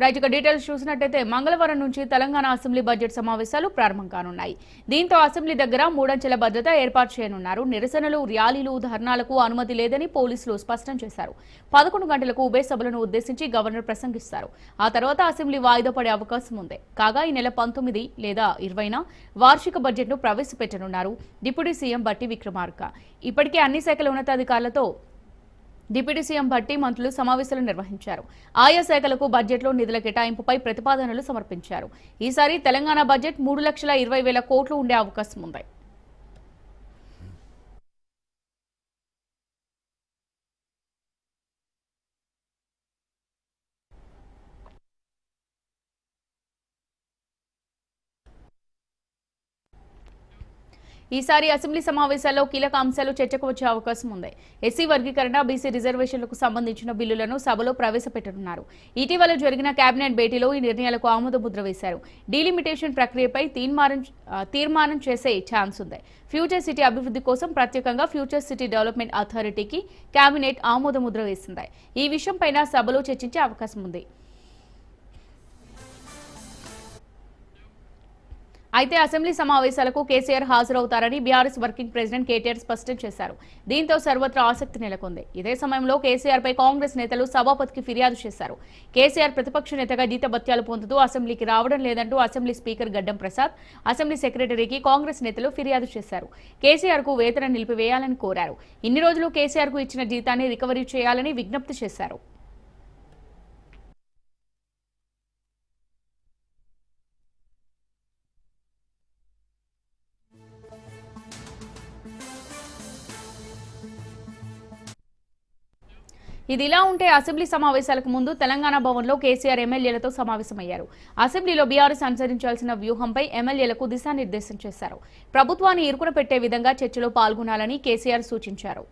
Right ఇక details చూసినట్టయితే మంగళవారం నుంచి తెలంగాణ అసెంబ్లీ బడ్జెట్ సమావేశాలు ప్రారంభం కానున్నాయి. దీంతో అసెంబ్లీ దగ్గర మూడంచెల భద్రత ఏర్పాటు చేయనున్నారు. నిరసనలు, ర్యాలీలు, ధర్నాలకు అనుమతి లేదని పోలీసులు స్పష్టం చేశారు. 11 గంటలకు ఉభయ సభలను ఉద్దేశించి గవర్నర్ ప్రసంగిస్తారు. ఆ తర్వాత అసెంబ్లీ వాయిదా పడే అవకాశం ఉంది. కాగా ఈ నెల 19 లేదా 20న వార్షిక బడ్జెట్ను ప్రవేశపెట్టనున్నారు డిప్యూటీ సీఎం బట్టి విక్రమార్క. ఇప్పటికే అన్ని శాఖల ఉన్నతాధికారులతో డిప్యూటీ సీఎం భట్టి మంత్రులు సమావేశాలు నిర్వహించారు. ఆయా శాఖలకు బడ్జెట్లో నిధుల కేటాయింపుపై ప్రతిపాదనలు సమర్పించారు. ఈసారి తెలంగాణ బడ్జెట్ 3,20,000 కోట్లు ఉండే అవకాశం ఉంది. ఈసారి అసెంబ్లీ సమావేశాల్లో కీలక అంశాలు చర్చకు వచ్చే అవకాశం ఉంది. ఎస్సీ వర్గీకరణ, బీసీ రిజర్వేషన్లకు సంబంధించిన బిల్లులను సభలో ప్రవేశపెట్టనున్నారు. ఇటీవల జరిగిన కేబినెట్ భేటీలో ఈ నిర్ణయాలకు ఆమోద ముద్ర వేశారు. డీలిమిటేషన్ ప్రక్రియపై తీర్మానం చేసే ఛాన్స్ ఉంది. ఫ్యూచర్ సిటీ అభివృద్ధి కోసం ప్రత్యేకంగా ఫ్యూచర్ సిటీ డెవలప్మెంట్ అథారిటీకి కేబినెట్ ఆమోద ముద్ర వేసింది. ఈ విషయంపైన సభలో చర్చించే అవకాశం ఉంది. అయితే అసెంబ్లీ సమావేశాలకు కేసీఆర్ హాజరవుతారని బీఆర్ఎస్ వర్కింగ్ ప్రెసిడెంట్ కేటీఆర్ స్పష్టం చేశారు. దీంతో సర్వత్రా ఆసక్తి నెలకొంది. ఇదే సమయంలో కేసీఆర్ పై కాంగ్రెస్ నేతలు సభాపతికి ఫిర్యాదు చేశారు. కేసీఆర్ ప్రతిపక్ష నేతగా జీతభత్యాలు పొందుతూ అసెంబ్లీకి రావడం లేదంటూ అసెంబ్లీ స్పీకర్ గడ్డం ప్రసాద్, అసెంబ్లీ సెక్రటరీకి కాంగ్రెస్ నేతలు ఫిర్యాదు చేశారు. కేసీఆర్ కు వేతనం నిలిపివేయాలని కోరారు. ఇన్ని రోజులు కేసీఆర్ కు ఇచ్చిన జీతాన్ని రికవరీ చేయాలని విజ్ఞప్తి చేశారు. ఇదిలా ఉంటే అసెంబ్లీ సమావేశాలకు ముందు తెలంగాణ భవన్లో కేసీఆర్ ఎమ్మెల్యేలతో సమావేశమయ్యారు. అసెంబ్లీలో బీఆర్ఎస్ అనుసరించాల్సిన వ్యూహంపై ఎమ్మెల్యేలకు దిశానిర్దేశం చేశారు. ప్రభుత్వాన్ని ఇరుకున పెట్టే విధంగా చర్చలో పాల్గొనాలని కేసీఆర్ సూచించారు.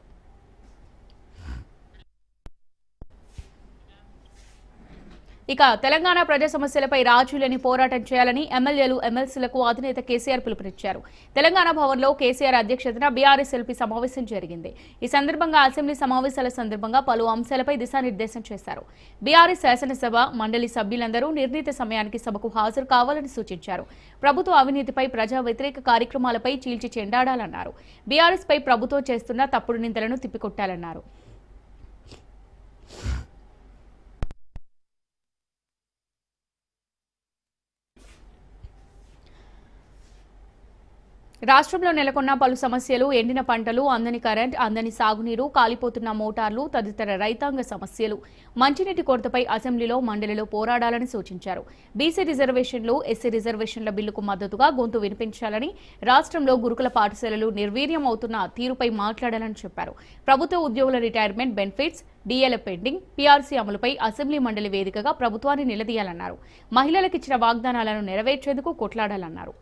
ఇక తెలంగాణ ప్రజా సమస్యలపై రాజీలేని పోరాటం చేయాలని ఎమ్మెల్యేలు, ఎమ్మెల్సీలకు అధినేత కేసీఆర్ పిలుపునిచ్చారు. తెలంగాణ భవన్లో కేసీఆర్ అధ్యక్షతన బీఆర్ఎస్ ఎల్పీ సమావేశం జరిగింది. ఈ సందర్భంగా అసెంబ్లీ సమావేశాల సందర్భంగా పలు అంశాలపై దిశానిర్దేశం చేశారు. బీఆర్ఎస్ శాసనసభ మండలి సభ్యులందరూ నిర్ణీత సమయానికి సభకు హాజరు కావాలని సూచించారు. ప్రభుత్వ అవినీతిపై, ప్రజా వ్యతిరేక కార్యక్రమాలపై చీల్చి చెండాడాలన్నారు. బీఆర్ఎస్ పై ప్రభుత్వం చేస్తున్న తప్పుడు నిందలను తిప్పికొట్టాలన్నారు. రాష్ట్రంలో నెలకొన్న పలు సమస్యలు, ఎండిన పంటలు, అందని కరెంట్, అందని సాగునీరు, కాలిపోతున్న మోటార్లు తదితర రైతాంగ సమస్యలు, మంచినీటి కొరతపై అసెంబ్లీలో, మండలిలో పోరాడాలని సూచించారు. బీసీ రిజర్వేషన్లు, ఎస్సీ రిజర్వేషన్ల బిల్లుకు మద్దతుగా గొంతు వినిపించాలని, రాష్ట్రంలో గురుకుల పాఠశాలలు నిర్వీర్యం అవుతున్న తీరుపై మాట్లాడాలని చెప్పారు. ప్రభుత్వ ఉద్యోగుల రిటైర్మెంట్ బెనిఫిట్స్, డీఏల పెండింగ్, పీఆర్సీ అమలుపై అసెంబ్లీ మండలి వేదికగా ప్రభుత్వాన్ని నిలదీయాలన్నారు. మహిళలకిచ్చిన వాగ్దానాలను నెరవేర్చేందుకు కొట్లాడాలన్నారు.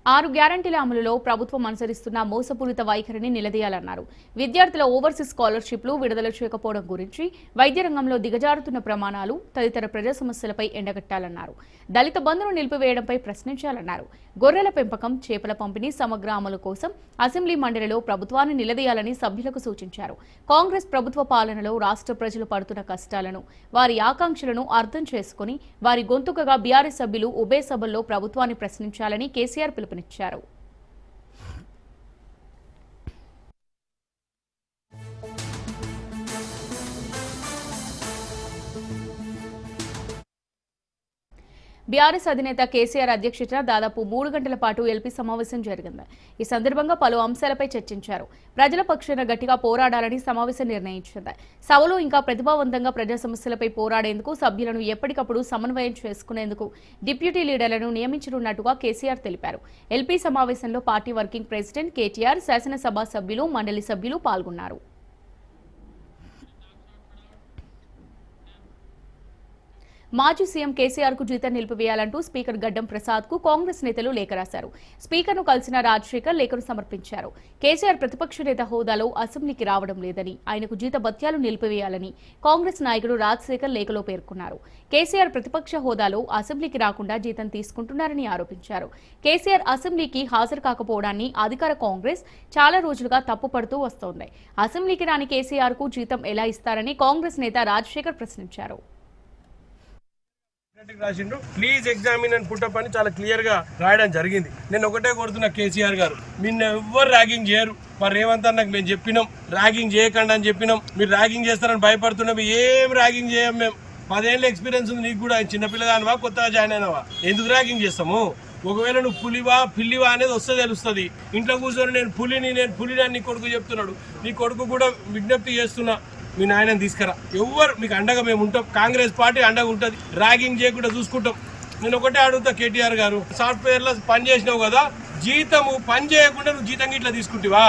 6 గ్యారంటీల అమలులో ప్రభుత్వం అనుసరిస్తున్న మోసపూరిత వైఖరిని నిలదీయాలన్నారు. విద్యార్థుల ఓవర్సీస్ స్కాలర్షిప్లు విడుదల చేయకపోవడం గురించి, వైద్య రంగంలో దిగజారుతున్న ప్రమాణాలు తదితర ప్రజా సమస్యలపై ఎండగట్టాలన్నారు. దళిత బంధును నిలిపివేయడంపై ప్రశ్నించాలన్నారు. గొర్రెల పెంపకం, చేపల పంపిణీ సమగ్ర అమలు కోసం అసెంబ్లీ మండలిలో ప్రభుత్వాన్ని నిలదీయాలని సభ్యులకు సూచించారు. కాంగ్రెస్ ప్రభుత్వ పాలనలో రాష్ట్ర ప్రజలు పడుతున్న కష్టాలను, వారి ఆకాంక్షలను అర్థం చేసుకుని వారి గొంతుకగా బీఆర్ఎస్ సభ్యులు ఉభయ సభల్లో ప్రభుత్వాన్ని ప్రశ్నించాలని కేసీఆర్ పిలుపునిచ్చారు. బీఆర్ఎస్ అధినేత కేసీఆర్ అధ్యక్షతన దాదాపు 3 గంటల పాటు ఎల్పీ సమావేశం జరిగింది. ఈ సందర్భంగా పలు అంశాలపై చర్చించారు. ప్రజల పక్షాన గట్టిగా పోరాడాలని సమావేశం నిర్ణయించింది. సభలో ఇంకా ప్రతిభావంతంగా ప్రజా సమస్యలపై పోరాడేందుకు సభ్యులను ఎప్పటికప్పుడు సమన్వయం చేసుకునేందుకు డిప్యూటీ లీడర్లను నియమించనున్నట్టుగా కేసీఆర్ తెలిపారు. ఎల్పీ సమావేశంలో పార్టీ వర్కింగ్ ప్రెసిడెంట్ కేటీఆర్, శాసనసభ సభ్యులు, మండలి సభ్యులు పాల్గొన్నారు. మాజీ సీఎం కేసీఆర్ కు జీతం నిలిపివేయాలంటూ స్పీకర్ గడ్డం ప్రసాద్ కు కాంగ్రెస్ నేతలు లేఖ రాశారు. స్పీకర్ ను కలిసిన రాజశేఖర్ లేఖను సమర్పించారు. కేసీఆర్ ప్రతిపక్ష నేత హోదాలో అసెంబ్లీకి రావడం లేదని, ఆయనకు జీత భత్యాలు నిలిపివేయాలని కాంగ్రెస్ నాయకుడు రాజశేఖర్ లేఖలో పేర్కొన్నారు. కేసీఆర్ ప్రతిపక్ష హోదాలో అసెంబ్లీకి రాకుండా జీతం తీసుకుంటున్నారని ఆరోపించారు. కేసీఆర్ అసెంబ్లీకి హాజరు కాకపోవడాన్ని అధికార కాంగ్రెస్ చాలా రోజులుగా తప్పుపడుతూ వస్తోంది. అసెంబ్లీకి రాని కేసీఆర్ కు జీతం ఎలా ఇస్తారని కాంగ్రెస్ నేత రాజశేఖర్ ప్రశ్నించారు. ప్లీజ్ ఎగ్జామిన్ అండ్ పుట్టప్ అని చాలా క్లియర్ గా రాయడం జరిగింది. నేను ఒకటే కోరుతున్నా కేసీఆర్ గారు, నిన్న ఎవ్వరు ర్యాగింగ్ చేయరు. మరి రేవంత్ అన్నకు మేము చెప్పినాం ర్యాగింగ్ చేయకండి అని చెప్పినాం. మీరు ర్యాగింగ్ చేస్తారని భయపడుతున్నాం. ఏం ర్యాగింగ్ చేయం. మేము 10 ఏళ్ళ ఎక్స్పీరియన్స్ ఉంది నీకు కూడా. చిన్నపిల్లగానివా కొత్తగా జాయిన్ అయినవా? ఎందుకు ర్యాగింగ్ చేస్తాము? ఒకవేళ నువ్వు పులివా పిల్లివా అనేది వస్తే తెలుస్తుంది. ఇంట్లో కూర్చొని నేను పులిని అని నీ కొడుకు చెప్తున్నాడు. నీ కొడుకు కూడా విజ్ఞప్తి చేస్తున్నా, మీ నాయనని తీసుకురా. ఎవరు మీకు అండగా మేము ఉంటాం. కాంగ్రెస్ పార్టీ అండగా ఉంటుంది. ర్యాగింగ్ చేయకుండా చూసుకుంటాం. నేను ఒకటే అడుగుతా కేటీఆర్ గారు, సాఫ్ట్వేర్లో పని చేసినావు కదా, జీతము పని చేయకుండా నువ్వు జీతం గిట్లా తీసుకుంటావా?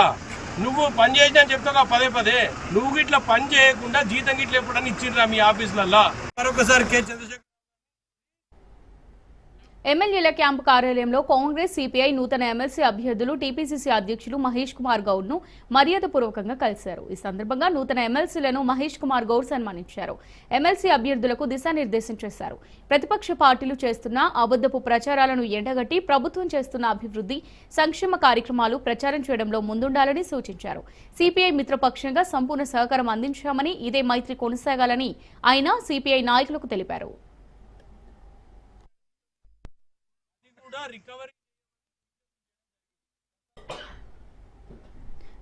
నువ్వు పని చేసినా అని చెప్తావు పదే నువ్వు గిట్లా పని చేయకుండా జీతం గిట్లా ఎప్పుడన్నా ఇచ్చిండ్రా మీ ఆఫీసులల్లో? మరొకసారి కే చంద్రశేఖర్ ఎమ్మెల్యేల క్యాంపు కార్యాలయంలో కాంగ్రెస్, సిపిఐ నూతన ఎమ్మెల్సీ అభ్యర్థులు టీపీసీసీ అధ్యక్షులు మహేష్ కుమార్ గౌడ్ ను మర్యాదపూర్వకంగా కలిశారు. ఈ సందర్భంగా నూతన ఎమ్మెల్సీలను మహేష్ కుమార్ గౌడ్ సన్మానించారు. ఎమ్మెల్సీ అభ్యర్థులకు దిశానిర్దేశం చేశారు. ప్రతిపక్ష పార్టీలు చేస్తున్న అబద్ధపు ప్రచారాలను ఎండగట్టి ప్రభుత్వం చేస్తున్న అభివృద్ధి, సంక్షేమ కార్యక్రమాలు ప్రచారం చేయడంలో ముందుండాలని సూచించారు. సిపిఐ మిత్రపక్షంగా సంపూర్ణ సహకారం అందించామని, ఇదే మైత్రి కొనసాగాలని ఆయన సిపిఐ నాయకులకు తెలిపారు.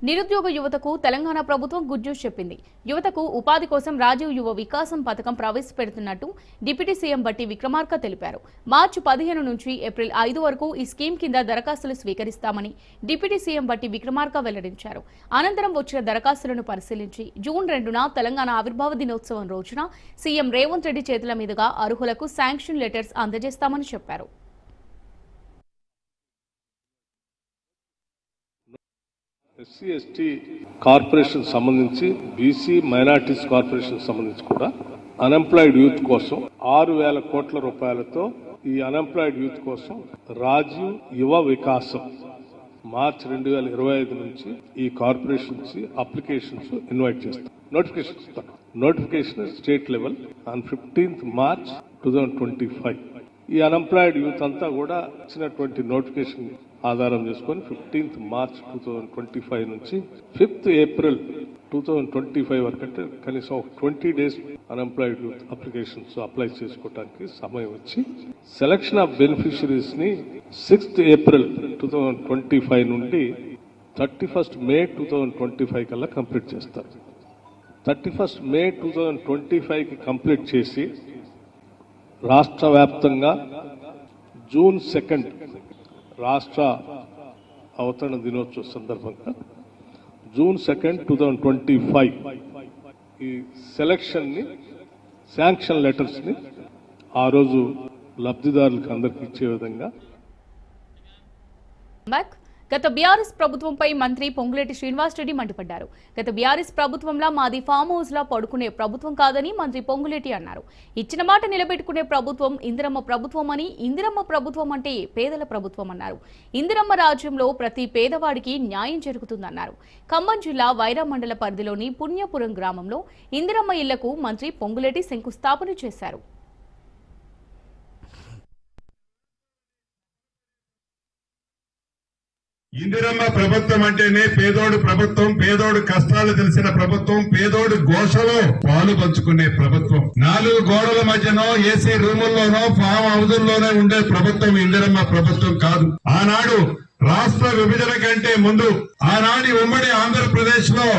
నిరుద్యోగ యువతకు తెలంగాణ ప్రభుత్వం గుడ్ న్యూస్ చెప్పింది. యువతకు ఉపాధి కోసం రాజీవ్ యువ వికాసం పథకం ప్రవేశపెడుతున్నట్టు డిప్యూటీ సీఎం బట్టి విక్రమార్క తెలిపారు. మార్చి 15 నుంచి ఏప్రిల్ 5 వరకు ఈ స్కీమ్ కింద దరఖాస్తులు స్వీకరిస్తామని డిప్యూటీ సీఎం బట్టి విక్రమార్క వెల్లడించారు. అనంతరం వచ్చిన దరఖాస్తులను పరిశీలించి జూన్ 2న తెలంగాణ ఆవిర్భావ దినోత్సవం రోజున సీఎం రేవంత్ రెడ్డి చేతుల మీదుగా అర్హులకు శాంక్షన్ లెటర్స్ అందజేస్తామని చెప్పారు. ఎస్సీ ఎస్టీ కార్పొరేషన్ సంబంధించి, బీసీ మైనార్టీస్ కార్పొరేషన్ సంబంధించి కూడా అన్ఎంప్లాయిడ్ యూత్ కోసం 6,000 కోట్ల రూపాయలతో ఈ అన్ఎంప్లాయిడ్ యూత్ కోసం రాజీవ్ యువ వికాసం మార్చి 2025 నుంచి ఈ కార్పొరేషన్స్ అప్లికేషన్స్ ఇన్వైట్ చేస్తాం. Notification state level on 15th March 2025. ఈ అన్ఎంప్లాయిడ్ యూత్ అంతా కూడా ఇచ్చినటువంటి నోటిఫికేషన్ ఆధారం చేసుకొని 15th March 2025 నుంచి 5th April 2025 వరకు, అంటే కనీసం 20 days unemployed youth applications apply చేసుకోవడానికి సమయం ఇచ్చి, సెలక్షన్ ఆఫ్ బెనిఫిషరీస్ ని 6th April 2025 నుండి 31st May 2025 కల్లా కంప్లీట్ చేస్తారు. 31st May 2025కి కంప్లీట్ చేసి రాష్ట్ర వ్యాప్తంగా June 2 రాష్ట్ర అవతరణ దినోత్సవ సందర్భంగా June 2, 2025 ఈ సెలక్షన్ ని, శాంక్షన్ లెటర్స్ ని ఆ రోజు లబ్ధిదారులకు అందరికి ఇచ్చే విధంగా. గత బీఆర్ఎస్ ప్రభుత్వంపై మంత్రి పొంగులేటి శ్రీనివాసరెడ్డి మండిపడ్డారు. గత బీఆర్ఎస్ ప్రభుత్వంలో మాది ఫామ్ హౌస్ లా పడుకునే ప్రభుత్వం కాదని మంత్రి పొంగులేటి అన్నారు. ఇచ్చిన మాట నిలబెట్టుకునే ప్రభుత్వం ఇందిరమ్మ ప్రభుత్వం అని, ఇందిరమ్మ ప్రభుత్వం అంటే పేదల ప్రభుత్వం అన్నారు. ఇందిరమ్మ రాజ్యంలో ప్రతి పేదవాడికి న్యాయం జరుగుతుందన్నారు. ఖమ్మం జిల్లా వైరా మండల పరిధిలోని పుణ్యపురం గ్రామంలో ఇందిరమ్మ ఇళ్లకు మంత్రి పొంగులేటి శంకుస్థాపన చేశారు. ఇందిరమ్మ ప్రభుత్వం అంటేనే పేదోడు ప్రభుత్వం, పేదోడు కష్టాలు తెలిసిన ప్రభుత్వం, పేదోడు ఘోషలో పాలు పంచుకునే ప్రభుత్వం. 4 గోడల మధ్యనో ఏసీ రూముల్లోనో ఫామ్ హౌజుల్లోనే ఉండే ప్రభుత్వం ఇందిరమ్మ ప్రభుత్వం కాదు. ఆనాడు రాష్ట్ర విభజన కంటే ముందు, ఆనాటి ఉమ్మడి ఆంధ్రప్రదేశ్ లో,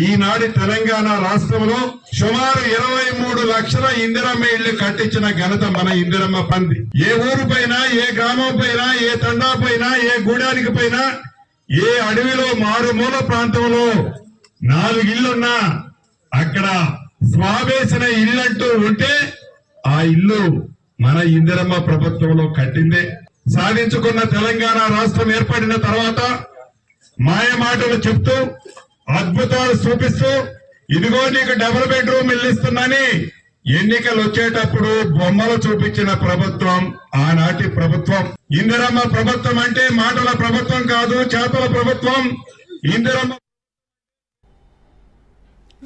ఈనాటి తెలంగాణ రాష్ట్రంలో సుమారు 23 లక్షల ఇందిరమ్మ ఇళ్లు కట్టించిన ఘనత మన ఇందిరమ్మ పంది. ఏ ఊరు పైన, ఏ గ్రామం పైన, ఏ తండా పైన, ఏ గూడానికి పైన, ఏ అడవిలో మారుమూల ప్రాంతంలో 4 ఇళ్లున్నా అక్కడ స్వాబేసిన ఇల్లంటూ ఉంటే ఆ ఇల్లు మన ఇందిరమ్మ ప్రభుత్వంలో కట్టిందే. సాధించుకున్న తెలంగాణ రాష్ట్రం ఏర్పడిన తర్వాత మాయ మాటలు చెప్తూ, అద్భుతాలు చూపిస్తూ, ఇదిగో నీకు డబుల్ బెడ్రూమ్ ఇల్లు ఇస్తున్నాని ఎన్నికలు వచ్చేటప్పుడు బొమ్మలు చూపించిన ప్రభుత్వం ఆనాటి ప్రభుత్వం. ఇందిరమ్మ ప్రభుత్వం అంటే మాటల ప్రభుత్వం కాదు, చేతల ప్రభుత్వం. ఇందిరమ్మ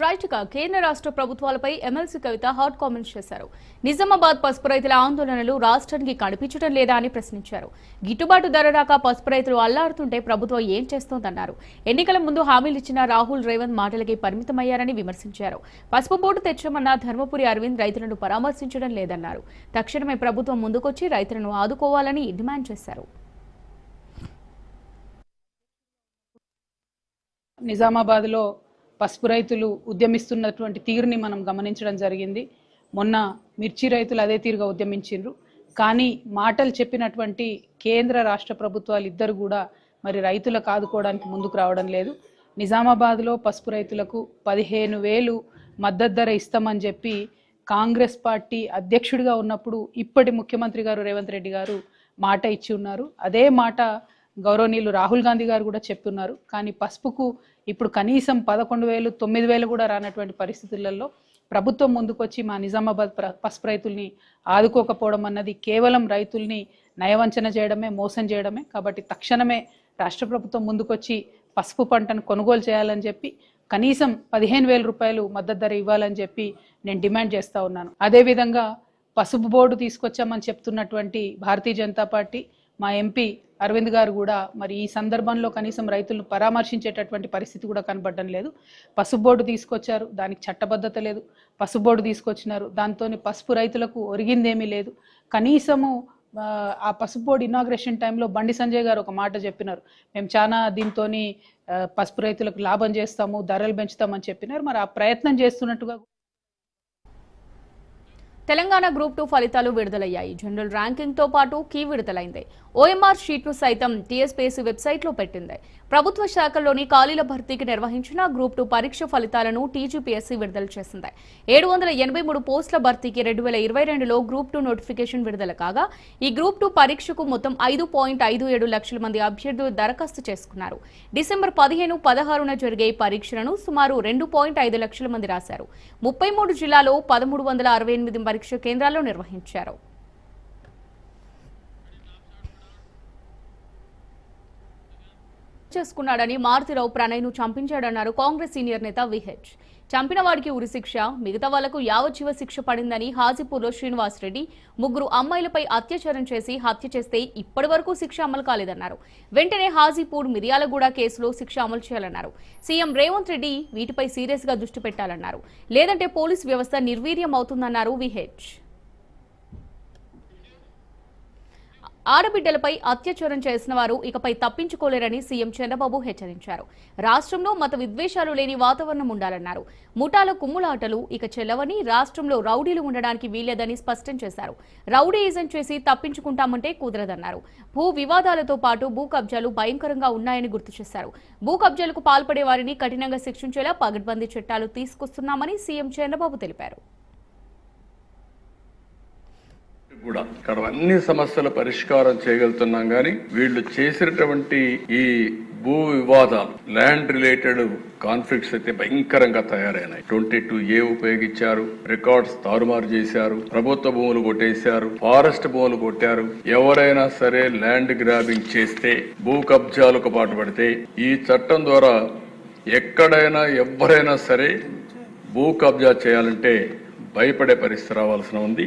రైట్ గా కేంద్ర రాష్ట్ర ప్రభుత్వాలపై ఎమ్మెల్సీ కవిత హాట్ కామెంట్స్ చేశారు. నిజామాబాద్ పసుపు రైతుల ఆందోళనలు రాష్ట్రానికి కనిపించడం లేదా అని ప్రశ్నించారు. గిట్టుబాటు ధర రాక పసుపు రైతులు అల్లాడుతుంటే ప్రభుత్వం ఏం చేస్తోందన్నారు. ఎన్నికల ముందు హామీలు ఇచ్చిన రాహుల్ రేవంత్ మాటలకి పరిమితమయ్యారని విమర్శించారు. పసుపు బోర్డు తెచ్చమన్న ధర్మపురి అరవింద్ రైతులను పరామర్శించడం లేదన్నారు. తక్షణమే ప్రభుత్వం ముందుకొచ్చి రైతులను ఆదుకోవాలని డిమాండ్ చేశారు. నిజామాబాద్లో పసుపు రైతులు ఉద్యమిస్తున్నటువంటి తీరుని మనం గమనించడం జరిగింది. మొన్న మిర్చి రైతులు అదే తీరుగా ఉద్యమించిండ్రు. కానీ మాటలు చెప్పినటువంటి కేంద్ర రాష్ట్ర ప్రభుత్వాలు ఇద్దరు కూడా మరి రైతులకు ఆదుకోవడానికి ముందుకు రావడం లేదు. నిజామాబాద్లో పసుపు రైతులకు 15,000 మద్దతు ధర ఇస్తామని చెప్పి కాంగ్రెస్ పార్టీ అధ్యక్షుడిగా ఉన్నప్పుడు ఇప్పటి ముఖ్యమంత్రి గారు రేవంత్ రెడ్డి గారు మాట ఇచ్చి ఉన్నారు. అదే మాట గౌరవనీయులు రాహుల్ గాంధీ గారు కూడా చెప్తున్నారు. కానీ పసుపుకు ఇప్పుడు కనీసం 11,000, 9,000 కూడా రానటువంటి పరిస్థితులలో ప్రభుత్వం ముందుకొచ్చి మా నిజామాబాద్ పసుపు రైతుల్ని ఆదుకోకపోవడం అన్నది కేవలం రైతుల్ని నయవంచన చేయడమే, మోసం చేయడమే. కాబట్టి తక్షణమే రాష్ట్ర ప్రభుత్వం ముందుకొచ్చి పసుపు పంటను కొనుగోలు చేయాలని చెప్పి కనీసం 15,000 రూపాయలు మద్దతు ధర ఇవ్వాలని చెప్పి నేను డిమాండ్ చేస్తూ ఉన్నాను. అదేవిధంగా పసుపు బోర్డు తీసుకొచ్చామని చెప్తున్నటువంటి భారతీయ జనతా పార్టీ మా ఎంపీ అరవింద్ గారు కూడా మరి ఈ సందర్భంలో కనీసం రైతులను పరామర్శించేటటువంటి పరిస్థితి కూడా కనబడడం లేదు. పసుపు బోర్డు తీసుకొచ్చారు, దానికి చట్టబద్ధత లేదు. పసుపు బోర్డు తీసుకొచ్చినారు, దాంతో పసుపు రైతులకు ఒరిగిందేమీ లేదు. కనీసము ఆ పసుపు బోర్డు ఇనాగ్రేషన్ టైంలో బండి సంజయ్ గారు ఒక మాట చెప్పినారు, మేము చాలా దీంతో పసుపు రైతులకు లాభం చేస్తాము, ధరలు పెంచుతామని చెప్పినారు. మరి ఆ ప్రయత్నం చేస్తున్నట్టుగా తెలంగాణ గ్రూప్ 2 ఫలితాలు విడుదలయ్యాయి. జనరల్ ర్యాంకింగ్ తో పాటు కీ విడుదలైంది. ఓఎంఆర్ షీట్ను సైతం టీఎస్పీఎస్సీ వెబ్సైట్లో పెట్టింది. ప్రభుత్వ శాఖల్లోని ఖాళీల భర్తీకి నిర్వహించిన గ్రూప్ 2 పరీక్ష ఫలితాలను టీజీపీఎస్సీ విడుదల చేసింది. 783 పోస్టుల భర్తీకి 2022లో గ్రూప్ 2 నోటిఫికేషన్ విడుదల కాగా ఈ గ్రూప్ 2 పరీక్షకు మొత్తం 5.57 లక్షల మంది అభ్యర్థులు దరఖాస్తు చేసుకున్నారు. డిసెంబర్ 15, 16న జరిగే ఈ పరీక్షలను సుమారు 2.5 లక్షల మంది రాశారు. 33 జిల్లాలో 1368 పరీక్ష కేంద్రాల్లో నిర్వహించారు. చేసుకున్నాడని మారుతిరావు ప్రణయ్ను చంపించాడన్నారు కాంగ్రెస్ సీనియర్ నేత విహెచ్. చంపిన వాడికి ఉరిశిక్ష, మిగతా వాళ్లకు యావజ్జీవ శిక్ష పడిందని హాజీపూర్లో శ్రీనివాసరెడ్డి 3 అమ్మాయిలపై అత్యాచారం చేసి హత్య చేస్తే ఇప్పటి వరకు శిక్ష అమలు కాలేదన్నారు. వెంటనే హాజీపూర్ మిర్యాలగూడ కేసులో శిక్ష అమలు చేయాలన్నారు. సీఎం రేవంత్ రెడ్డి వీటిపై సీరియస్ గా దృష్టి పెట్టాలన్నారు. లేదంటే పోలీస్ వ్యవస్థ నిర్వీర్యం అవుతుందన్నారు విహెచ్. ఆడబిడ్డలపై అత్యాచారం చేసిన వారు ఇకపై తప్పించుకోలేరని సీఎం చంద్రబాబు హెచ్చరించారు. రాష్ట్రంలో మత విద్వేషాలు లేని వాతావరణం ఉండాలన్నారు. ముఠాల కుమ్ములాటలు ఇక చెల్లవని, రాష్ట్రంలో రౌడీలు ఉండడానికి వీల్లేదని స్పష్టం చేశారు. రౌడీయిజం చేసి తప్పించుకుంటామంటే కుదరదన్నారు. భూ వివాదాలతో పాటు భూ కబ్జాలు భయంకరంగా ఉన్నాయని గుర్తు చేశారు. భూ కబ్జాలకు పాల్పడే వారిని కఠినంగా శిక్షించేలా పగడ్బందీ చట్టాలు తీసుకొస్తున్నామని సీఎం చంద్రబాబు తెలిపారు. కూడా ఇక్కడ అన్ని సమస్యల పరిష్కారం చేయగలుగుతున్నాం కానీ వీళ్ళు చేసినటువంటి ఈ భూ వివాదాలు, ల్యాండ్ రిలేటెడ్ కాన్ఫ్లిక్ట్స్ అయితే భయంకరంగా తయారైనాయి. 22A ఉపయోగించారు, రికార్డ్స్ తారుమారు చేశారు, ప్రభుత్వ భూములు కొట్టేశారు, ఫారెస్ట్ భూములు కొట్టారు. ఎవరైనా సరే ల్యాండ్ గ్రాబింగ్ చేస్తే, భూ కబ్జాలకు పాటుపడితే ఈ చట్టం ద్వారా ఎక్కడైనా ఎవరైనా సరే భూ కబ్జా చేయాలంటే భయపడే పరిస్థితి రావాల్సిన ఉంది.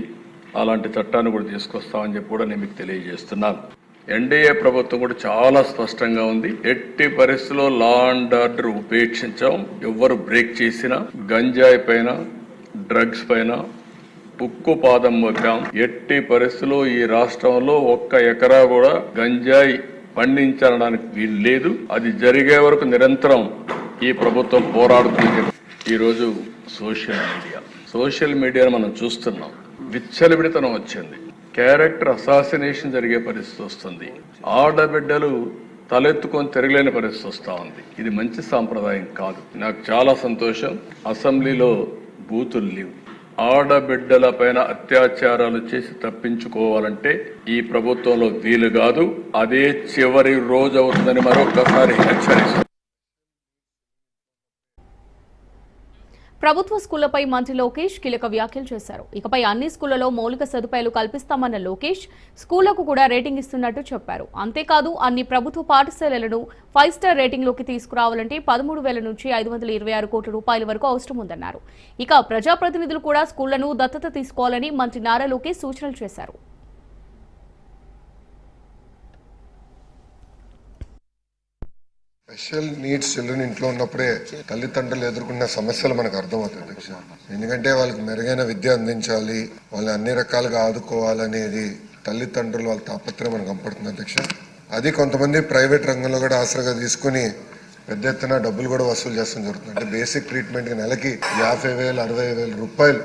అలాంటి చట్టాన్ని కూడా తీసుకొస్తామని చెప్పి కూడా నేను మీకు తెలియజేస్తున్నాను. ఎన్డీఏ ప్రభుత్వం కూడా చాలా స్పష్టంగా ఉంది. ఎట్టి పరిస్థితుల్లో లా అండ్ ఆర్డర్ ఉపేక్షించాం. ఎవరు బ్రేక్ చేసినా గంజాయి పైన, డ్రగ్స్ పైన ఉక్కు పాదం మోపాం. ఎట్టి పరిస్థితుల్లో ఈ రాష్ట్రంలో 1 ఎకరా కూడా గంజాయి పండించడానికి వీలు లేదు. అది జరిగే వరకు నిరంతరం ఈ ప్రభుత్వం పోరాడుతుంది. ఈరోజు సోషల్ మీడియాను మనం చూస్తున్నాం. విచ్చలవిడితనం వచ్చింది. క్యారెక్టర్ అసాసినేషన్ జరిగే పరిస్థితి వస్తుంది. ఆడబిడ్డలు తలెత్తుకొని తిరగలేని పరిస్థితి వస్తూ ఉంది. ఇది మంచి సాంప్రదాయం కాదు. నాకు చాలా సంతోషం, అసెంబ్లీలో బూతులు లేవు. ఆడబిడ్డల పైన అత్యాచారాలు చేసి తప్పించుకోవాలంటే ఈ ప్రభుత్వంలో వీలు కాదు. అదే చివరి రోజు అవుతుందని మరొకసారి హెచ్చరిస్తుంది. ప్రభుత్వ స్కూళ్లపై మంత్రి లోకేష్ కీలక వ్యాఖ్యలు చేశారు. ఇకపై అన్ని స్కూళ్లలో మౌలిక సదుపాయాలు కల్పిస్తామన్న లోకేష్ స్కూళ్లకు కూడా రేటింగ్ ఇస్తున్నట్టు చెప్పారు. అంతేకాదు అన్ని ప్రభుత్వ పాఠశాలలను 5 స్టార్ రేటింగ్లోకి తీసుకురావాలంటే 13,000 నుంచి 526 కోట్ల రూపాయల వరకు అవసరం ఉందన్నారు. ఇక ప్రజాప్రతినిధులు కూడా స్కూళ్లను దత్తత తీసుకోవాలని మంత్రి నారా లోకేష్ సూచనలు చేశారు. స్పెషల్ నీడ్స్ చిల్డ్రన్ ఇంట్లో ఉన్నప్పుడే తల్లిదండ్రులు ఎదుర్కొన్న సమస్యలు మనకు అర్థమవుతాయి అధ్యక్ష. ఎందుకంటే వాళ్ళకి మెరుగైన విద్య అందించాలి, వాళ్ళని అన్ని రకాలుగా ఆదుకోవాలనేది తల్లిదండ్రులు వాళ్ళ తాపత్రయం మనకు కనపడుతుంది అధ్యక్ష. అది కొంతమంది ప్రైవేట్ రంగంలో కూడా ఆసరాగా తీసుకుని పెద్ద ఎత్తున డబ్బులు కూడా వసూలు చేస్తాం జరుగుతుంది. అంటే బేసిక్ ట్రీట్మెంట్కి నెలకి 50,000, 60,000 రూపాయలు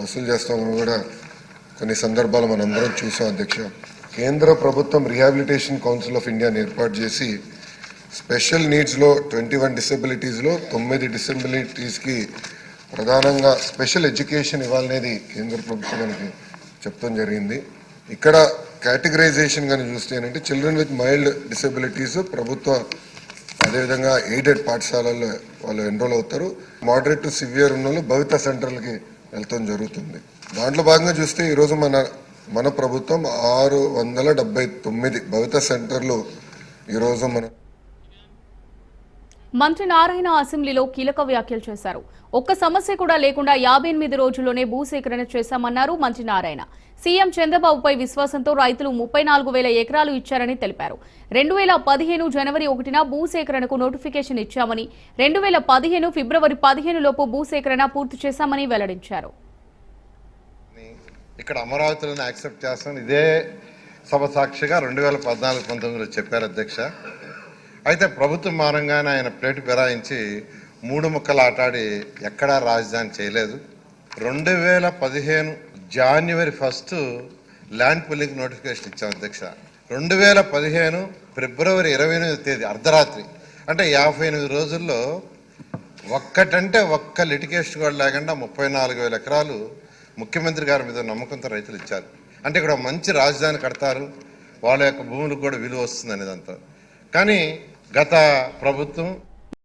వసూలు చేస్తామని కూడా కొన్ని సందర్భాలు మనందరం చూసాం అధ్యక్ష. కేంద్ర ప్రభుత్వం రిహాబిలిటేషన్ కౌన్సిల్ ఆఫ్ ఇండియాని ఏర్పాటు చేసి స్పెషల్ నీడ్స్లో 21 డిసెబిలిటీస్లో 9 డిసెబిలిటీస్కి ప్రధానంగా స్పెషల్ ఎడ్యుకేషన్ ఇవ్వాలనేది కేంద్ర ప్రభుత్వం మనకి చెప్తాం జరిగింది. ఇక్కడ కేటగరైజేషన్ కానీ చూస్తే ఏంటంటే చిల్డ్రన్ విత్ మైల్డ్ డిసెబిలిటీస్ ప్రభుత్వ అదేవిధంగా ఎయిడెడ్ పాఠశాలల్లో వాళ్ళు ఎన్రోల్ అవుతారు. మోడరేట్ టు సివియర్ ఉన్న వాళ్ళు భవిత సెంటర్లకి వెళ్తాం జరుగుతుంది. దాంట్లో భాగంగా చూస్తే ఈరోజు మన ప్రభుత్వం 679 భవిత సెంటర్లు ఈరోజు మంత్రి నారాయణ అసెంబ్లీలో కీలక వ్యాఖ్యలు చేశారు. ఒక్క సమస్య కూడా లేకుండా 58 రోజుల్లోనే భూసేకరణ చేశామన్నారు మంత్రి నారాయణ. సీఎం చంద్రబాబుపై విశ్వాసంతో రైతులు 34,000 ఎకరాలు ఇచ్చారని తెలిపారు. 2015 జనవరి 1న భూసేకరణకు నోటిఫికేషన్ ఇచ్చామని, 2015 ఫిబ్రవరి 15 లోపు భూసేకరణ పూర్తి చేశామని వెల్లడించారు. ఇక్కడ అమరావతిలోనే యాక్సెప్ట్ చేస్తాం ఇదే సభ సాక్షిగా 2014-19లో చెప్పారు అధ్యక్ష. అయితే ప్రభుత్వం మారంగానే ఆయన ప్లేటు ఫిరాయించి 3 ముక్కలు ఆటాడి ఎక్కడా రాజధాని చేయలేదు. 2015 జనవరి 1 ల్యాండ్ పుల్లింగ్ నోటిఫికేషన్ ఇచ్చాం అధ్యక్ష. 2015 ఫిబ్రవరి 28వ తేదీ అర్ధరాత్రి అంటే 58 రోజుల్లో ఒక్క లిటిగేషన్ కూడా లేకుండా 34,000 ఎకరాలు ముఖ్యమంత్రి గారి మీద నమ్మకంతో రైతులు ఇచ్చారు. అంటే ఇక్కడ మంచి రాజధాని కడతారు, వాళ్ళ యొక్క భూములకు కూడా విలువ వస్తుంది అనేదంతా. కానీ గత ప్రభుత్వం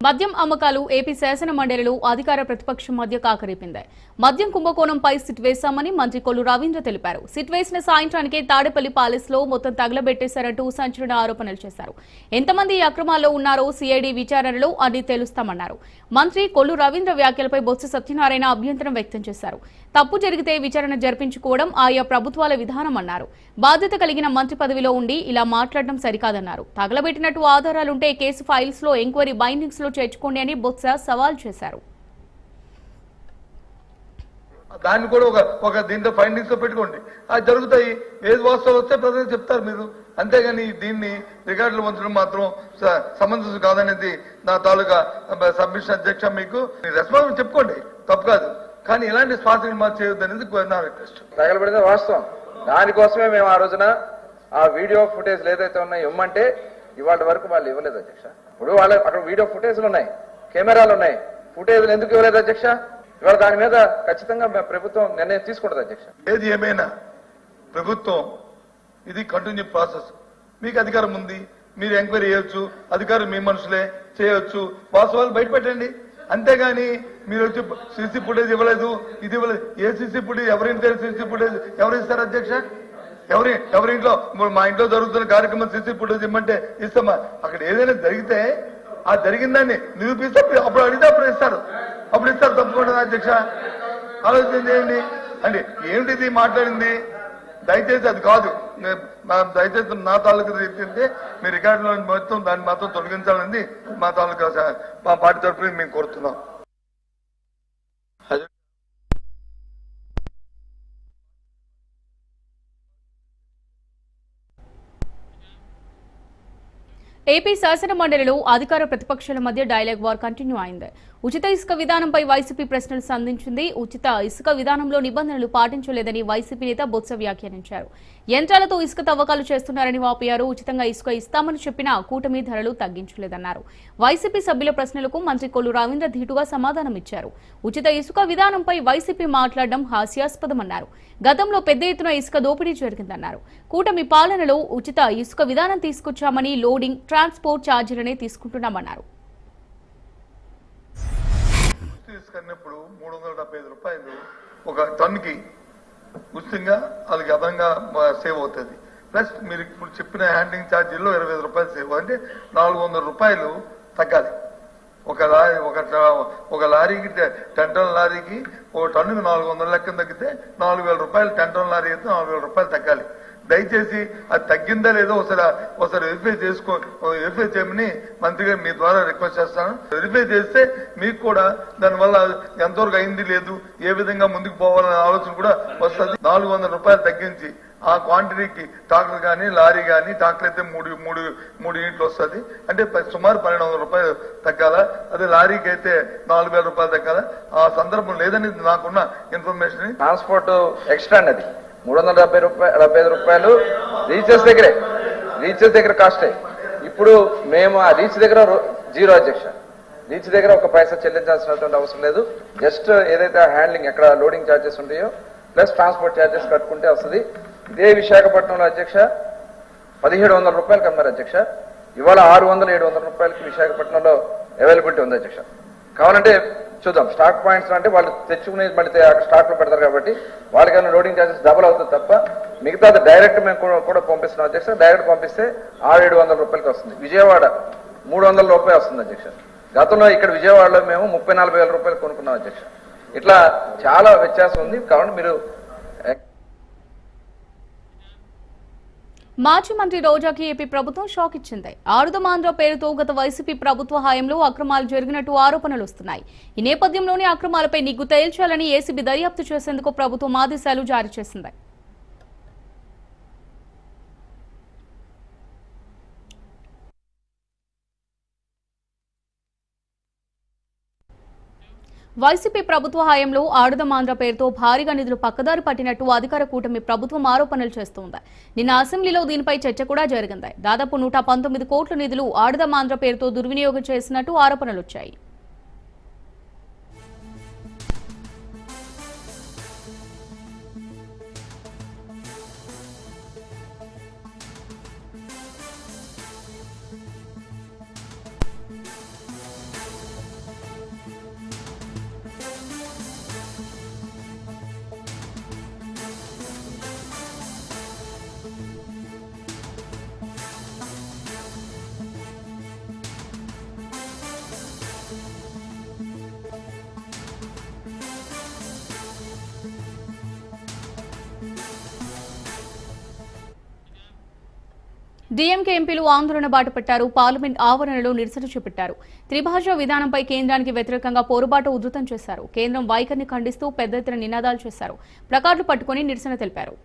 మద్యం అమ్మకాలు ఏపీ శాసన మండలిలో అధికార ప్రతిపక్షం మధ్య కాకరేపిందాయి. మద్యం కుంభకోణంపై సిట్ వేశామని మంత్రి కొల్లు రవీంద్ర తెలిపారు. సిట్ వేసిన సాయంత్రానికే తాడేపల్లి ప్యాలెస్ లో మొత్తం తగలబెట్టేశారంటూ సంచలన ఆరోపణలు చేశారు. ఎంతమంది ఈ అక్రమాల్లో ఉన్నారో సిఐడి విచారణలో అన్ని తెలుస్తామన్నారు. మంత్రి కొల్లు రవీంద్ర వ్యాఖ్యలపై బొత్స సత్యనారాయణ అభ్యంతరం వ్యక్తం చేశారు. తప్పు జరిగితే విచారణ జరిపించుకోవడం ఆయా ప్రభుత్వాల విధానం అన్నారు. బాధ్యత కలిగిన మంత్రి పదవిలో ఉండి ఇలా మాట్లాడడం సరికాదన్నారు. తగలబెట్టినట్టు ఆధారాలుంటే కేసు ఫైల్స్ లో ఎంక్వైరీ బైండింగ్స్ లో చేర్చుకోండి అని బొత్స సవాల్ చేశారు. దాన్ని కూడా ఒక దీంట్లో ఫైండింగ్స్ లో పెట్టుకోండి, అది జరుగుతాయి. ఏది వాస్తవం వస్తే ప్రజలు చెప్తారు మీరు. అంతేగాని దీన్ని రికార్డులు ఉంచడం మాత్రం సమంజసం కాదనేది నా తాలూకా సబ్మిషన్ అధ్యక్ష. మీకు రెస్పాన్స్ చెప్పుకోండి, తప్పు కాదు. కానీ ఇలాంటి స్పాన్సరింగ్ మార్చి చేయొద్దు అనేది నా రిక్వెస్ట్. తగలబడితే వాస్తవం. దానికోసమే మేము ఆ రోజున ఆ వీడియో ఫుటేజ్ ఏదైతే ఉన్నాయో ఇవ్వమంటే ఇవాళ వరకు వాళ్ళు ఇవ్వలేదు అధ్యక్ష. ఇప్పుడు వాళ్ళ అక్కడ వీడియో ఫుటేజ్లు ఉన్నాయి, కెమెరాలు ఉన్నాయి, ఫుటేజ్లు ఎందుకు ఇవ్వలేదు అధ్యక్ష? ఇవాళ దాని మీద ఖచ్చితంగా ప్రభుత్వం నిర్ణయం తీసుకుంటుంది అధ్యక్ష. ఏది ఏమైనా ప్రభుత్వం ఇది కంటిన్యూ ప్రాసెస్. మీకు అధికారం ఉంది, మీరు ఎంక్వైరీ చేయొచ్చు, అధికారులు మీ మనుషులే చేయొచ్చు, వాస్తవాలు బయట పెట్టండి. అంతేగాని మీరు వచ్చి సీసీ ఫుటేజ్ ఇవ్వలేదు, ఇది ఇవ్వలేదు. ఏ సీసీ ఫుటేజ్ ఎవరింటి సీసీ ఫుటేజ్ ఎవరు ఇస్తారు అధ్యక్ష? ఎవరింట్లో మా ఇంట్లో జరుగుతున్న కార్యక్రమం సీసీ ఫుటేజ్ ఇమ్మంటే ఇస్తామా? అక్కడ ఏదైనా జరిగితే ఆ జరిగిందాన్ని నిరూపిస్తే అప్పుడు అడిగితే అప్పుడు ఇస్తారు తప్పకుండా అధ్యక్ష. ఆలోచన చేయండి. అంటే ఏమిటిది మాట్లాడింది? దయచేసి అది కాదు. దయచేసి నా తాలూకా రీతింటే మీ రికార్డులో మొత్తం దాన్ని మాత్రం తొలగించాలని మా తాలూకా మా పార్టీ తరఫున మేము కోరుతున్నాం. ఏపీ శాసన మండలిలో అధికార ప్రతిపక్షాల మధ్య డైలాగ్ వార్ కంటిన్యూ అయింది. ఉచిత ఇసుక విధానంపై వైసీపీ ప్రశ్నలు సంధించింది. ఉచిత ఇసుక విధానంలో నిబంధనలు పాటించలేదని వైసీపీ నేత బొత్స వ్యాఖ్యానించారు. యంత్రాలతో ఇసుక తవ్వకాలు చేస్తున్నారని వాపోయారు. ఉచితంగా ఇసుక ఇస్తామని చెప్పినా కూటమి ధరలు తగ్గించలేదన్నారు. వైసీపీ సభ్యుల ప్రశ్నలకు మంత్రి కొల్లు రవీంద్ర ధీటుగా సమాధానమిచ్చారు. ఉచిత ఇసుక విధానంపై వైసీపీ మాట్లాడడం హాస్యాస్పదమన్నారు. గతంలో పెద్ద ఎత్తున ఇసుక దోపిడీ జరిగిందన్నారు. కూటమి పాలనలో ఉచిత ఇసుక విధానం తీసుకొచ్చామని లోడింగ్, ట్రాన్స్పోర్ట్ ఛార్జీలనే తీసుకుంటున్నామన్నారు. యూనిట్స్ కన్నప్పుడు 375 రూపాయలు ఒక టన్నుకి ఉచితంగా వాళ్ళకి అదనంగా సేవ్ అవుతుంది. ప్లస్ మీరు ఇప్పుడు చెప్పిన హ్యాండ్లింగ్ ఛార్జీల్లో 25 రూపాయలు సేవ్, అంటే 400 రూపాయలు తగ్గాలి. ఒక లారీకి 10 టన్నుల లారీకి ఒక టన్నుకి 400 లెక్కన తగ్గితే 4000 రూపాయలు, 10 టన్నుల లారీ అయితే 4000 రూపాయలు తగ్గాలి. దయచేసి అది తగ్గిందా లేదో ఒకసారి వెరిఫై చేయమని మంత్రి గారు మీ ద్వారా రిక్వెస్ట్ చేస్తాను. వెరిఫై చేస్తే మీకు కూడా దానివల్ల ఎంతవరకు అయింది లేదు, ఏ విధంగా ముందుకు పోవాలనే ఆలోచన కూడా వస్తుంది. 400 రూపాయలు తగ్గించి ఆ క్వాంటిటీకి ట్రాక్టర్ కానీ లారీ కానీ, ట్రాక్టర్ అయితే మూడు యూనిట్లు వస్తుంది, అంటే సుమారు 1200 రూపాయలు తగ్గాల. అదే లారీకి అయితే 4000 రూపాయలు తగ్గాల. ఆ సందర్భం లేదని నాకున్న ఇన్ఫర్మేషన్. ట్రాన్స్పోర్ట్ ఎక్స్ట్రా అన్నది 375 రూపాయలు రీచెస్ దగ్గర కాస్టే. ఇప్పుడు మేము ఆ రీచ్ దగ్గర జీరో అధ్యక్ష, రీచ్ దగ్గర ఒక పైసా చెల్లించాల్సినటువంటి అవసరం లేదు. జస్ట్ ఏదైతే హ్యాండ్లింగ్ ఎక్కడ లోడింగ్ ఛార్జెస్ ఉంటాయో ప్లస్ ట్రాన్స్పోర్ట్ ఛార్జెస్ కట్టుకుంటే వస్తుంది. ఇదే విశాఖపట్నంలో అధ్యక్ష 1700 రూపాయలకి అమ్మారు అధ్యక్ష. ఇవాళ 600-700 రూపాయలకి విశాఖపట్నంలో అవైలబిలిటీ ఉంది అధ్యక్ష. కావాలంటే చూద్దాం. స్టాక్ పాయింట్స్ అంటే వాళ్ళు తెచ్చుకునేది మళ్ళీ స్టాక్ లో పెడతారు కాబట్టి వాళ్ళకైనా లోడింగ్ ఛార్జెస్ డబుల్ అవుతుంది తప్ప మిగతా డైరెక్ట్ మేము కూడా పంపిస్తున్నాం అధ్యక్ష. డైరెక్ట్ పంపిస్తే 600-700 రూపాయలకి వస్తుంది. విజయవాడ 300 రూపాయలు వస్తుంది అధ్యక్ష. గతంలో ఇక్కడ విజయవాడలో మేము 30-40 వేల రూపాయలు కొనుక్కున్నాం అధ్యక్ష. ఇట్లా చాలా వ్యత్యాసం ఉంది. కాబట్టి మీరు మాజీ మంత్రి రోజాకి ఏపీ ప్రభుత్వం షాక్ ఇచ్చింది. ఆరుదమాంధ్ర పేరుతో గత వైసీపీ ప్రభుత్వ హయాంలో అక్రమాలు జరిగినట్టు ఆరోపణలు వస్తున్నాయి. ఈ నేపథ్యంలోనే అక్రమాలపై నిగ్గు తేల్చాలని ఏసీబీ దర్యాప్తు చేసేందుకు ప్రభుత్వం ఆదేశాలు జారీ చేసింది. వైసీపీ ప్రభుత్వ హయాంలో ఆడుదమాంధ్ర పేరుతో భారీగా నిధులు పక్కదారి పట్టినట్టు అధికార కూటమి ప్రభుత్వం ఆరోపణలు చేస్తోంది. నిన్న అసెంబ్లీలో దీనిపై చర్చ కూడా జరిగింది. దాదాపు 119 కోట్ల నిధులు ఆడుదమాంధ్ర పేరుతో దుర్వినియోగం చేసినట్టు ఆరోపణలు వచ్చాయి. డీఎంకే ఎంపీలు ఆందోళన బాటపట్టారు. పార్లమెంట్ ఆవరణలో నిరసన చేపట్టారు. త్రిభాషా విధానంపై కేంద్రానికి వ్యతిరేకంగా పోరుబాటు ఉధృతం చేశారు. కేంద్రం వైఖరిని ఖండిస్తూ పెద్ద ఎత్తున నినాదాలు చేశారు. ప్లకార్డులు పట్టుకుని నిరసన తెలిపారు.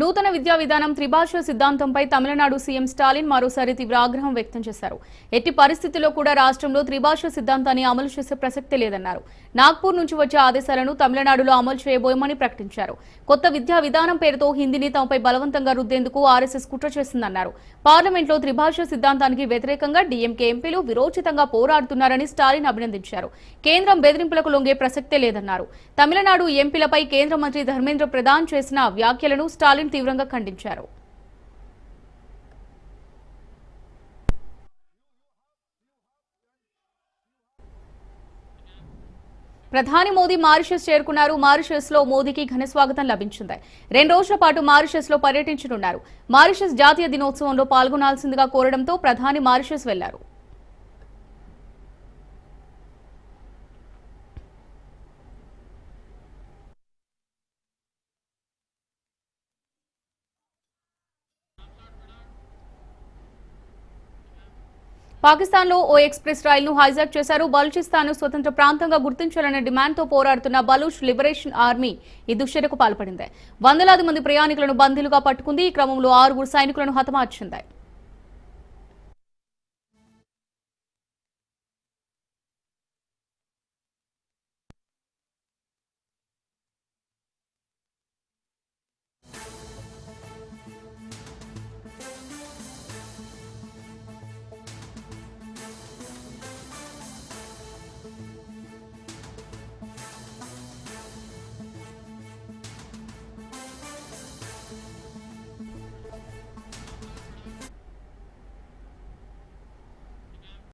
నూతన విద్యా విధానం త్రిభాషా సిద్ధాంతంపై తమిళనాడు సీఎం స్టాలిన్ మరోసారి తీవ్ర ఆగ్రహం వ్యక్తం చేశారు. ఎట్టి పరిస్థితుల్లో కూడా రాష్ట్రంలో త్రిభాషా సిద్ధాంతాన్ని అమలు చేసే ప్రసక్తే లేదన్నారు. నాగ్పూర్ నుంచి వచ్చే ఆదేశాలను తమిళనాడులో అమలు చేయబోయమని ప్రకటించారు. కొత్త విద్యా విధానం పేరుతో హిందీని తమపై బలవంతంగా రుద్దేందుకు ఆర్ఎస్ఎస్ కుట్ర చేసిందన్నారు. పార్లమెంట్లో త్రిభాషా సిద్ధాంతానికి వ్యతిరేకంగా డీఎంకే ఎంపీలు విరోచితంగా పోరాడుతున్నారని స్టాలిన్ అభినందించారు. కేంద్రం బెదిరింపులకు లొంగే ప్రసక్తే లేదన్నారు. తమిళనాడు ఎంపీలపై కేంద్ర మంత్రి ధర్మేంద్ర ప్రధాన్ చేసిన వ్యాఖ్యలను స్టాలిన్ తీవ్రంగా ఖండించారు. ప్రధాని మోదీ మారిషస్ చేరుకున్నారు. మారిషస్ లో మోదీకి ఘన స్వాగతం లభించింది. 2 రోజుల పాటు మారిషస్ లో పర్యటించనున్నారు. మారిషస్ జాతీయ దినోత్సవంలో పాల్గొనాల్సిందిగా కోరడంతో ప్రధాని మారిషస్ వెళ్లారు. పాకిస్తాన్లో ఓ ఎక్స్ప్రెస్ రైలును హైజాక్ చేశారు. బలూచిస్తాన్ స్వతంత్ర ప్రాంతంగా గుర్తించాలనే డిమాండ్తో పోరాడుతున్న బలూచ్ లిబరేషన్ ఆర్మీ ఈ దుశ్చర్యకు పాల్పడింది. వందలాది మంది ప్రయాణికులను బందీలుగా పట్టుకుంది. ఈ క్రమంలో 6 సైనికులను హతమార్చింది.